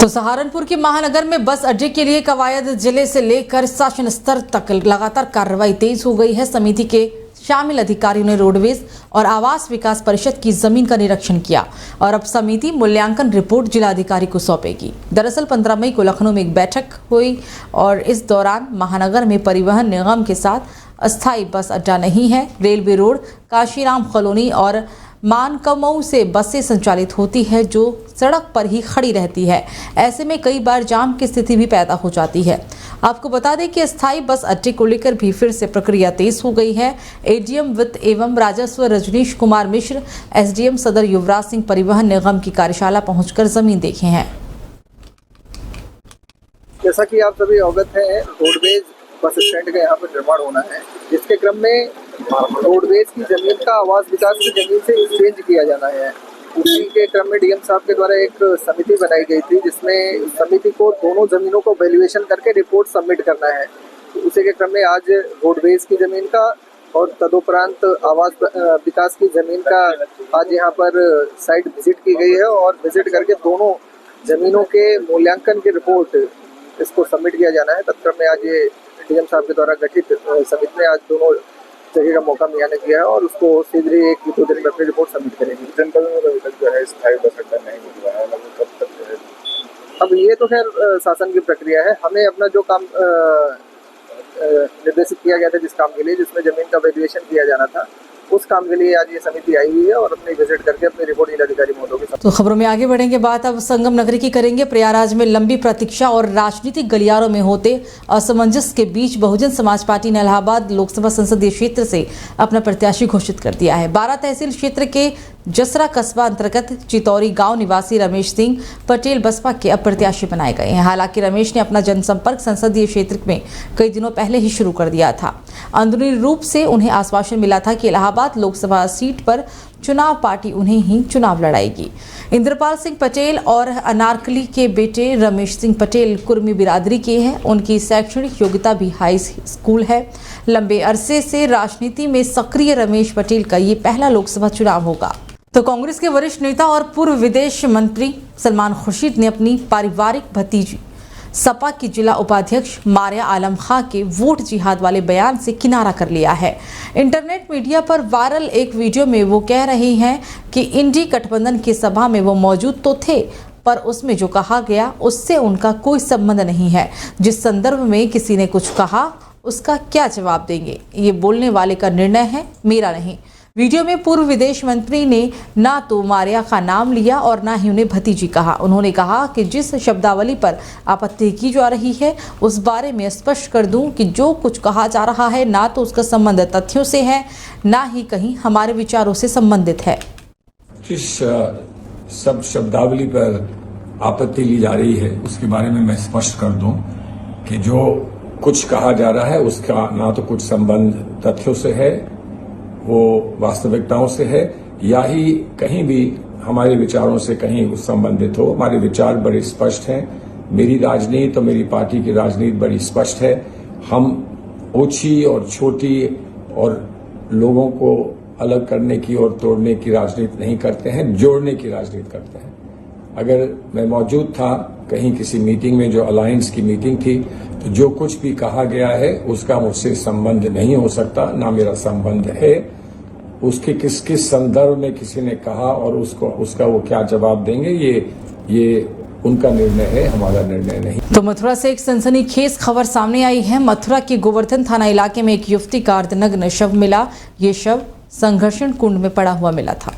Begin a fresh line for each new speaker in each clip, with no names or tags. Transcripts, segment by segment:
तो सहारनपुर के महानगर में बस अड्डे के लिए कवायद जिले से लेकर शासन स्तर तक लगातार कार्रवाई तेज हो गई है। समिति के शामिल अधिकारियों ने रोडवेज और आवास विकास परिषद की जमीन का निरीक्षण किया और अब समिति मूल्यांकन रिपोर्ट जिलाधिकारी को सौंपेगी। दरअसल 15 मई को लखनऊ में एक बैठक हुई और इस दौरान महानगर में परिवहन निगम के साथ अस्थायी बस अड्डा नहीं है। रेलवे रोड, काशीराम कॉलोनी और मानकमऊ से बसें संचालित होती है जो सड़क पर ही खड़ी रहती है। ऐसे में कई बार जाम की स्थिति भी पैदा हो जाती है। आपको बता दें कि अस्थायी बस अड्डे को लेकर भी फिर से प्रक्रिया तेज हो गई है। एडीएम वित्त एवं राजस्व रजनीश कुमार मिश्र, एसडीएम सदर युवराज सिंह परिवहन निगम की कार्यशाला पहुंचकर जमीन देखे हैं।
जैसा कि आप सभी अवगत हैं, रोडवेज बस स्टैंड का यहाँ पर निर्माण होना है, जिसके क्रम में रोडवेज की जमीन का आवास विकास की जमीन से एक्सचेंज किया जाना है। उसी के क्रम में डीएम साहब के द्वारा एक समिति बनाई गई थी, जिसमें समिति को दोनों जमीनों को वैल्यूएशन करके रिपोर्ट सबमिट करना है। तो उसी के क्रम में आज रोडवेज की जमीन का और तदुपरांत आवास विकास की जमीन का आज यहाँ पर साइट विजिट की गई है और विजिट करके दोनों जमीनों के मूल्यांकन की रिपोर्ट इसको सबमिट किया जाना है। तत्क्रम में आज ये डीएम साहब के द्वारा गठित समिति ने आज दोनों जगह का मौका मुहैया किया है और उसको शीघ्र ही 1-2 दिन में अपनी रिपोर्ट सबमिट करेंगे। जनपद में अभी तक जो है स्थायी बस अड्डा नहीं हुआ है, कब तक जो है अब ये तो खैर शासन की प्रक्रिया है। हमें अपना जो काम निर्देशित किया गया था, जिस काम के लिए जिसमें जमीन का वैल्यूएशन किया जाना था, उस काम के लिए आज ये समिति आई हुई है और अपनी विजिट करके अपनी रिपोर्ट जिलाधिकारी महोदय के साथ।
तो खबरों में आगे बढ़ेंगे। बात अब संगम नगरी की करेंगे। प्रयागराज में लंबी प्रतीक्षा और राजनीतिक गलियारों में होते असमंजस के बीच बहुजन समाज पार्टी ने इलाहाबाद लोकसभा संसदीय क्षेत्र से अपना प्रत्याशी घोषित कर दिया है। 12 तहसील क्षेत्र के जसरा कस्बा अंतर्गत चितौरी गांव निवासी रमेश सिंह पटेल बसपा के अब प्रत्याशी बनाए गए हैं। हालांकि रमेश ने अपना जनसंपर्क संसदीय क्षेत्र में कई दिनों पहले ही शुरू कर दिया था। अंदरूनी रूप से उन्हें आश्वासन मिला था कि इलाहाबाद लोकसभा सीट पर चुनाव पार्टी उन्हें ही चुनाव लड़ाएगी। इंद्रपाल सिंह पटेल और अनारकली के बेटे रमेश सिंह पटेल कुर्मी बिरादरी के हैं। उनकी शैक्षणिक योग्यता भी हाई स्कूल है। लंबे अरसे से राजनीति में सक्रिय रमेश पटेल का ये पहला लोकसभा चुनाव होगा। तो कांग्रेस के वरिष्ठ नेता और पूर्व विदेश मंत्री सलमान खुर्शीद ने अपनी पारिवारिक भतीजी सपा की जिला उपाध्यक्ष मारिया आलम खां के वोट जिहाद वाले बयान से किनारा कर लिया है। इंटरनेट मीडिया पर वायरल एक वीडियो में वो कह रहे हैं कि इंडी गठबंधन की सभा में वो मौजूद तो थे, पर उसमें जो कहा गया उससे उनका कोई संबंध नहीं है। जिस संदर्भ में किसी ने कुछ कहा उसका क्या जवाब देंगे, ये बोलने वाले का निर्णय है, मेरा नहीं। वीडियो में पूर्व विदेश मंत्री ने ना तो मारिया का नाम लिया और ना ही उन्हें भतीजी कहा। उन्होंने कहा कि जिस शब्दावली पर आपत्ति की जा रही है उस बारे में स्पष्ट कर दूं कि जो कुछ कहा जा रहा है ना तो उसका संबंध तथ्यों से है, ना ही कहीं हमारे विचारों से संबंधित है।
जिस सब शब्दावली पर आपत्ति ली जा रही है उसके बारे में मैं स्पष्ट कर दूं कि जो कुछ कहा जा रहा है उसका ना तो कुछ संबंध तथ्यों से है, वो वास्तविकताओं से है, या ही कहीं भी हमारे विचारों से कहीं संबंधित हो। हमारे विचार बड़े स्पष्ट हैं। मेरी राजनीति और मेरी पार्टी की राजनीति बड़ी स्पष्ट है। हम ऊंची और छोटी और लोगों को अलग करने की और तोड़ने की राजनीति नहीं करते हैं, जोड़ने की राजनीति करते हैं। अगर मैं मौजूद था कहीं किसी मीटिंग में, जो अलायंस की मीटिंग थी, तो जो कुछ भी कहा गया है उसका मुझसे संबंध नहीं हो सकता, ना मेरा संबंध है। उसके किस किस संदर्भ में किसी ने कहा और उसका वो क्या जवाब देंगे, ये उनका निर्णय है, हमारा निर्णय नहीं।
तो मथुरा से एक सनसनीखेज खबर सामने आई है। मथुरा के गोवर्धन थाना इलाके में एक युवती का अर्धनग्न शव मिला। ये शव संघर्षण कुंड में पड़ा हुआ मिला था।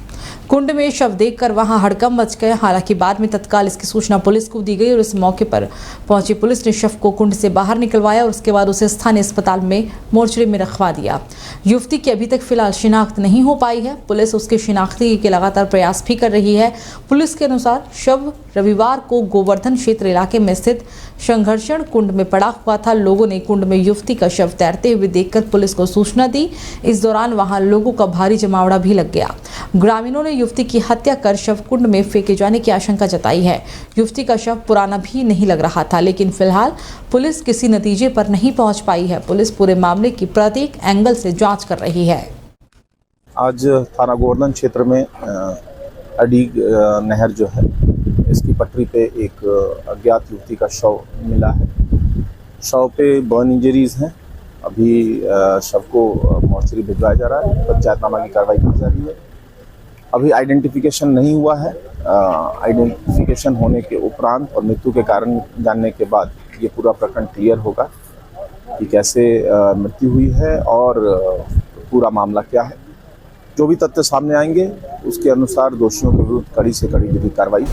कुंड में शव देखकर वहां हड़कंप मच गया। हालांकि बाद में तत्काल इसकी सूचना पुलिस को दी गई और इस मौके पर पहुंची पुलिस ने शव को कुंड से बाहर निकलवाया और उसके बाद उसे स्थानीय अस्पताल में मोर्चरी में रखवा दिया। युवती की अभी तक फिलहाल शिनाख्त नहीं हो पाई है। पुलिस उसके शिनाख्ती के लगातार प्रयास भी कर रही है। पुलिस के अनुसार शव रविवार को गोवर्धन क्षेत्र इलाके में स्थित संघर्षण कुंड में पड़ा हुआ था। लोगों ने कुंड में युवती का शव तैरते हुए देखकर पुलिस को सूचना दी। इस दौरान वहां लोगों का भारी जमावड़ा भी लग गया। ग्रामीणों ने युवती की हत्या कर शव कुंड में फेंके जाने की आशंका जताई है। युवती का शव पुराना भी नहीं लग रहा था, लेकिन फिलहाल पुलिस किसी नतीजे पर नहीं पहुंच पाई है। पुलिस पूरे मामले की प्रत्येक एंगल से जांच कर रही है।
आज थाना गोवर्धन क्षेत्र में अडी नहर जो है इसकी पटरी पे एक अज्ञात युवती का शव मिला है। शव पे बर्न इंजरीज हैं। अभी शव को मॉर्चरी भिजवाया जा रहा है। पंचायतनामा की कार्रवाई की जा रही है। अभी आइडेंटिफिकेशन नहीं हुआ है। आइडेंटिफिकेशन होने के उपरांत और मृत्यु के कारण जानने के बाद ये पूरा प्रकरण क्लियर होगा कि कैसे मृत्यु हुई है और पूरा मामला क्या है। जो भी तथ्य सामने आएंगे उसके अनुसार दोषियों के विरुद्ध कड़ी से कड़ी विधिक कार्रवाई